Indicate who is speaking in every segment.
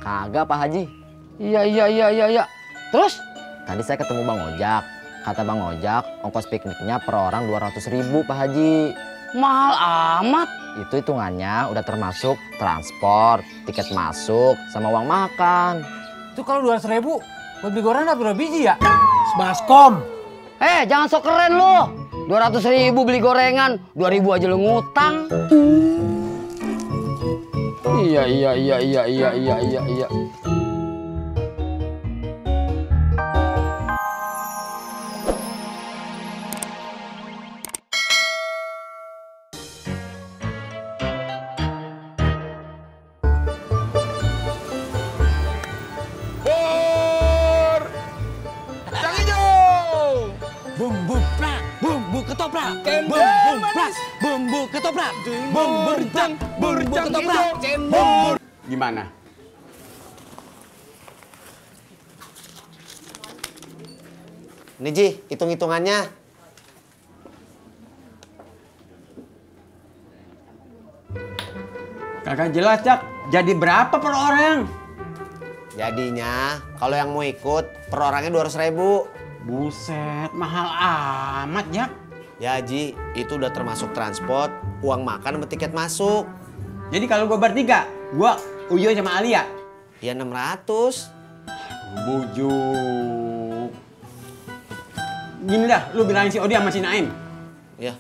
Speaker 1: Kagak Pak Haji.
Speaker 2: Iya. Terus?
Speaker 1: Tadi saya ketemu Bang Ojak. Kata Bang Ojak, ongkos pikniknya per orang 200.000 Pak Haji.
Speaker 2: Mahal amat.
Speaker 1: Itu hitungannya udah termasuk transport, tiket masuk, sama uang makan.
Speaker 3: Itu kalau 200.000 buat beli gorengan berapa biji ya?
Speaker 4: Baskom.
Speaker 2: Jangan sok keren lu. 200.000 beli gorengan, 2.000 aja lu ngutang. Iya.
Speaker 4: Bumbu ketoprak, bumbu pras, bumbu ketoprak, bumbu ketoprak, cendol.
Speaker 3: Gimana?
Speaker 5: Nih Ji, hitung-hitungannya.
Speaker 3: Kagak jelas, Jak. Jadi berapa per orang?
Speaker 5: Jadinya kalau yang mau ikut per orangnya 200.000.
Speaker 3: Buset, mahal amat, Jak.
Speaker 5: Ya Ji, itu udah termasuk transport, uang makan sama tiket masuk.
Speaker 3: Jadi kalau gue bertiga, gue, Uyo sama Alia.
Speaker 5: Ya 600.
Speaker 3: Bujuk. Gini dah, lu bilangin si Odi sama si Naim.
Speaker 5: Ya.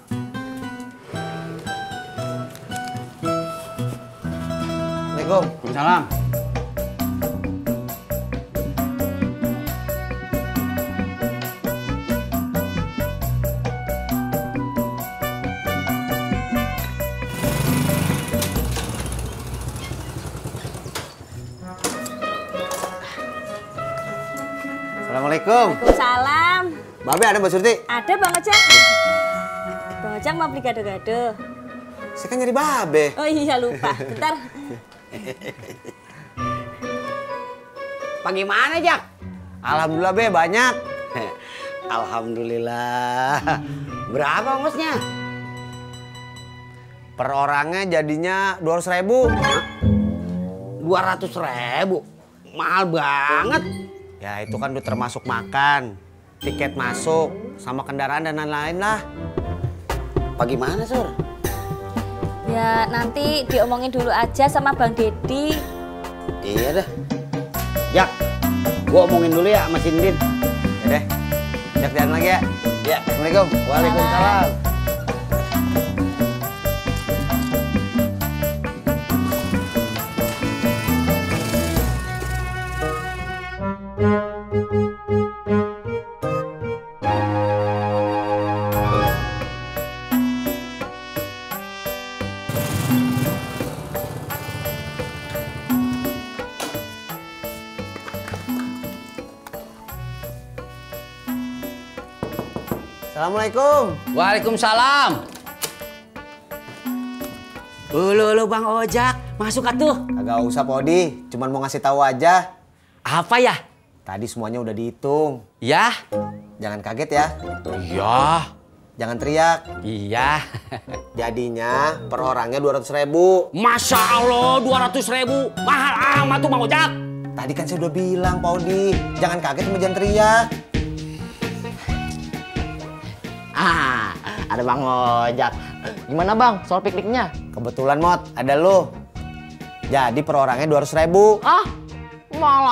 Speaker 5: Assalamualaikum.
Speaker 3: Waalaikumsalam.
Speaker 5: Assalamualaikum.
Speaker 6: Waalaikumsalam.
Speaker 5: Babe ada Mbak Surti?
Speaker 6: Ada Bang Ojak. Bang Ojak mau beli gado-gado.
Speaker 5: Saya kan nyari Babe.
Speaker 6: Oh iya lupa. Bentar.
Speaker 2: Bagaimana, Jak?
Speaker 5: Alhamdulillah Be, banyak.
Speaker 2: Alhamdulillah. Berapa ongkosnya?
Speaker 5: Per orangnya jadinya 200.000.
Speaker 2: 200.000. Mahal banget.
Speaker 5: Ya itu kan udah termasuk makan, tiket masuk, sama kendaraan dan lain-lain lah.
Speaker 2: Bagaimana, Sur?
Speaker 6: Ya nanti diomongin dulu aja sama Bang Dedi.
Speaker 2: Iya dah. Jak, gua omongin dulu ya sama Sindin.
Speaker 5: Ya deh, jalan lagi ya.
Speaker 2: Ya.
Speaker 5: Assalamualaikum.
Speaker 2: Waalaikumsalam.
Speaker 5: Assalamualaikum.
Speaker 2: Waalaikumsalam. Lu Bang Ojak, masuk atuh.
Speaker 5: Agak usah Podi, cuman mau ngasih tahu aja.
Speaker 2: Apa ya?
Speaker 5: Tadi semuanya udah dihitung.
Speaker 2: Ya.
Speaker 5: Jangan kaget ya.
Speaker 2: Iya.
Speaker 5: Jangan teriak.
Speaker 2: Iya.
Speaker 5: Jadinya per orangnya 200.000.
Speaker 2: Masya Allah, 200.000. Mahal amat tuh Bang Ojak.
Speaker 5: Tadi kan saya udah bilang Podi, jangan kaget sama jangan teriak.
Speaker 1: Ada Bang Ojak. Gimana Bang, soal pikniknya?
Speaker 5: Kebetulan Mot, ada lu. Jadi per orangnya 200.000.
Speaker 1: Mahal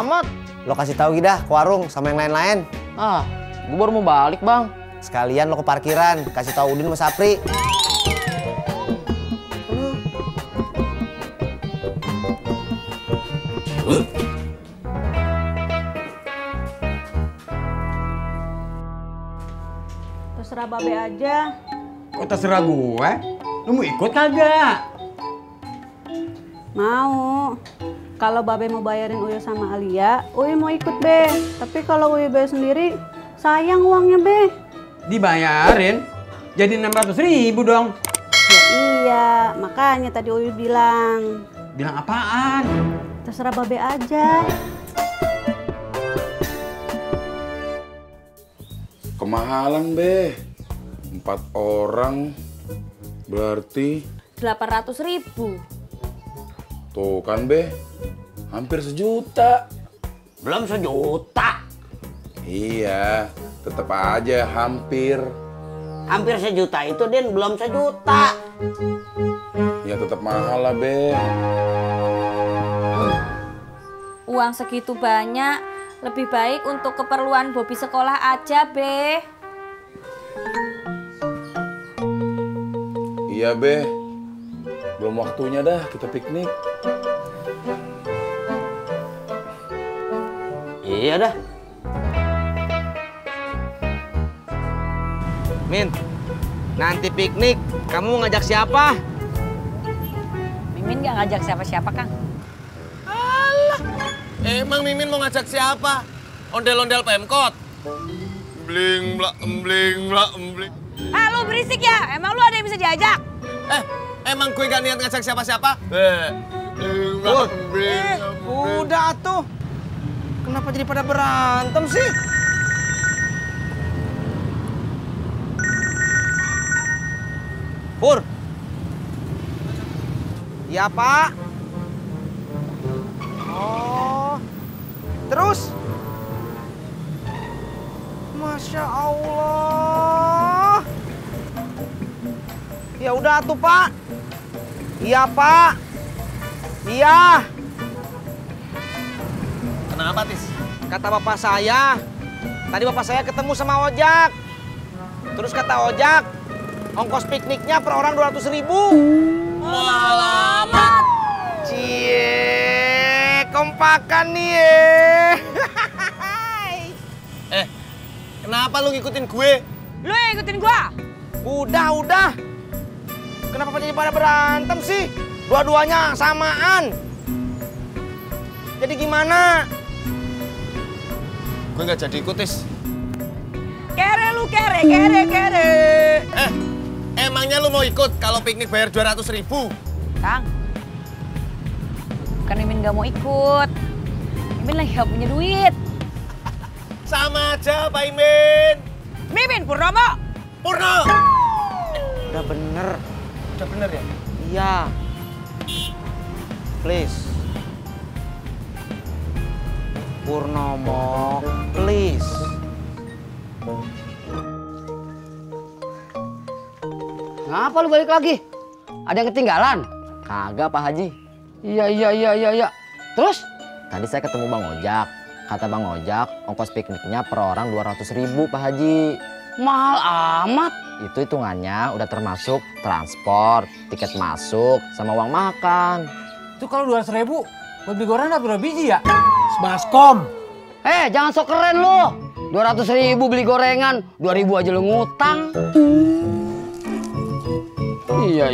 Speaker 1: amat.
Speaker 5: Lo kasih tahu Gidah ke warung sama yang lain-lain.
Speaker 1: Gue baru mau balik Bang.
Speaker 5: Sekalian lo ke parkiran, kasih tahu Udin sama Sapri.
Speaker 7: Terserah Babe aja.
Speaker 3: Kok terserah gue? Lu mau ikut kagak?
Speaker 7: Mau. Kalau Babe mau bayarin Uyo sama Alia, Uyo mau ikut Be. Tapi kalau Uyo bayar sendiri, sayang uangnya Be.
Speaker 3: Dibayarin? Jadi 600.000 dong.
Speaker 7: Ya iya, makanya tadi Uyo bilang.
Speaker 3: Bilang apaan?
Speaker 7: Terserah Babe aja.
Speaker 8: Kemahalan Be, 4 orang berarti
Speaker 6: 800.000.
Speaker 8: tuh kan Be, Hampir sejuta.
Speaker 5: Belum sejuta.
Speaker 8: Iya, tetap aja hampir.
Speaker 5: Hampir sejuta itu, Din, belum sejuta.
Speaker 8: Ya tetap mahal lah, Be.
Speaker 6: Uang segitu banyak, lebih baik untuk keperluan Bobby sekolah aja, Be.
Speaker 8: Iya, Be. Belum waktunya dah kita piknik.
Speaker 5: Iya dah.
Speaker 2: Min, nanti piknik kamu ngajak siapa?
Speaker 9: Mimin nggak ngajak siapa-siapa, Kang.
Speaker 4: Emang Mimin mau ngajak siapa? Ondel-ondel Pemkot? Bling, blak, embling, blak, embling.
Speaker 9: Ah, lu berisik ya? Emang lu ada yang bisa diajak?
Speaker 4: Emang gue gak niat ngajak siapa-siapa? Bling, blak, embling,
Speaker 5: Udah tuh. Kenapa jadi pada berantem sih? Pur. Iya, Pak. Oh. Terus? Masya Allah. Ya udah tuh, Pak. Iya, Pak. Iya.
Speaker 4: Kenapa, Tis?
Speaker 5: Kata bapak saya, tadi bapak saya ketemu sama Ojak. Terus kata Ojak, ongkos pikniknya per orang 200.000.
Speaker 4: Mahal amat.
Speaker 5: Cie, kompakan nih ya.
Speaker 4: Kenapa lu ngikutin gue?
Speaker 9: Lu yang ikutin gua?
Speaker 5: Udah. Kenapa jadi pada berantem sih? Dua-duanya samaan. Jadi gimana?
Speaker 4: Gue gak jadi ikut, Tis.
Speaker 9: Kere lu, kere.
Speaker 4: Emangnya lu mau ikut kalau piknik bayar 200.000?
Speaker 9: Kang, bukan Mimin nggak mau ikut. Mimin lagi nggak punya duit.
Speaker 4: Sama aja, Pak Imin.
Speaker 9: Mimin Purnomo.
Speaker 4: Purno!
Speaker 5: Udah bener.
Speaker 4: Udah bener ya?
Speaker 5: Iya. Please. Purnomo, please.
Speaker 2: Ngapa lu balik lagi? Ada yang ketinggalan?
Speaker 1: Kagak, Pak Haji.
Speaker 2: Iya. Terus?
Speaker 1: Tadi saya ketemu Bang Ojak. Kata Bang Ojak, ongkos pikniknya per orang 200.000, Pak Haji.
Speaker 2: Mahal amat.
Speaker 1: Itu hitungannya udah termasuk transport, tiket masuk, sama uang makan.
Speaker 4: Itu kalau 200.000, buat beli gorengan berapa biji ya? Baskom.
Speaker 2: Jangan sok keren lu. 200.000 beli gorengan, 2.000 aja lu ngutang. Iya.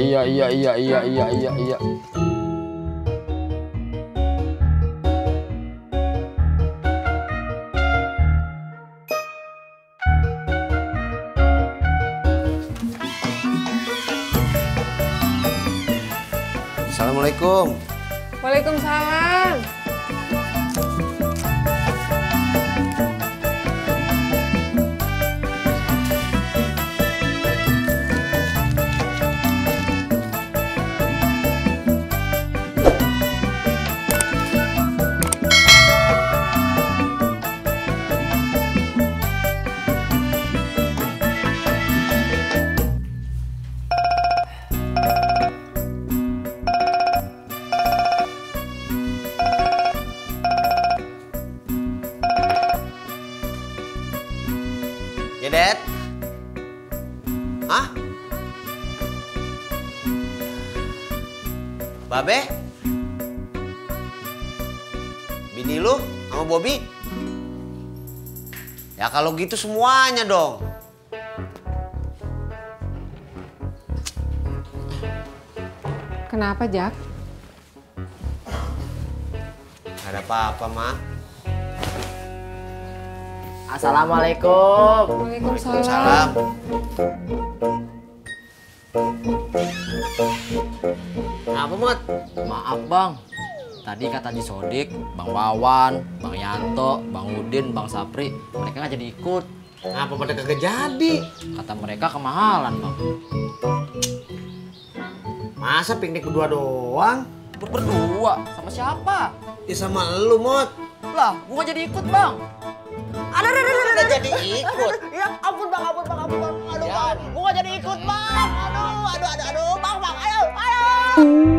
Speaker 5: Assalamualaikum.
Speaker 7: Waalaikumsalam.
Speaker 5: Ya, Dad? Hah? Babe? Bini lu sama Bobby? Ya kalau gitu semuanya dong.
Speaker 7: Kenapa, Jak?
Speaker 5: Gak ada apa-apa, Ma.
Speaker 1: Assalamualaikum.
Speaker 5: Waalaikumsalam.
Speaker 1: Apa, Mut? Maaf, Bang. Tadi kata Haji Sodik, Bang Wawan, Bang Yanto, Bang Udin, Bang Sapri, mereka nggak jadi ikut.
Speaker 5: Ngapa pada kagak jadi?
Speaker 1: Kata mereka kemahalan, Bang.
Speaker 5: Masa piknik berdua doang?
Speaker 1: Libur berdua? Sama siapa?
Speaker 5: Ya sama lu, Mot.
Speaker 1: Lah, gua nggak jadi ikut, Bang.
Speaker 5: Aduh, udah jadi ikut.
Speaker 2: Ya ampun bang, ampun bang, ampun bang. Aduh bang, gua nggak jadi ikut bang. Aduh, bang, ayo, ayo.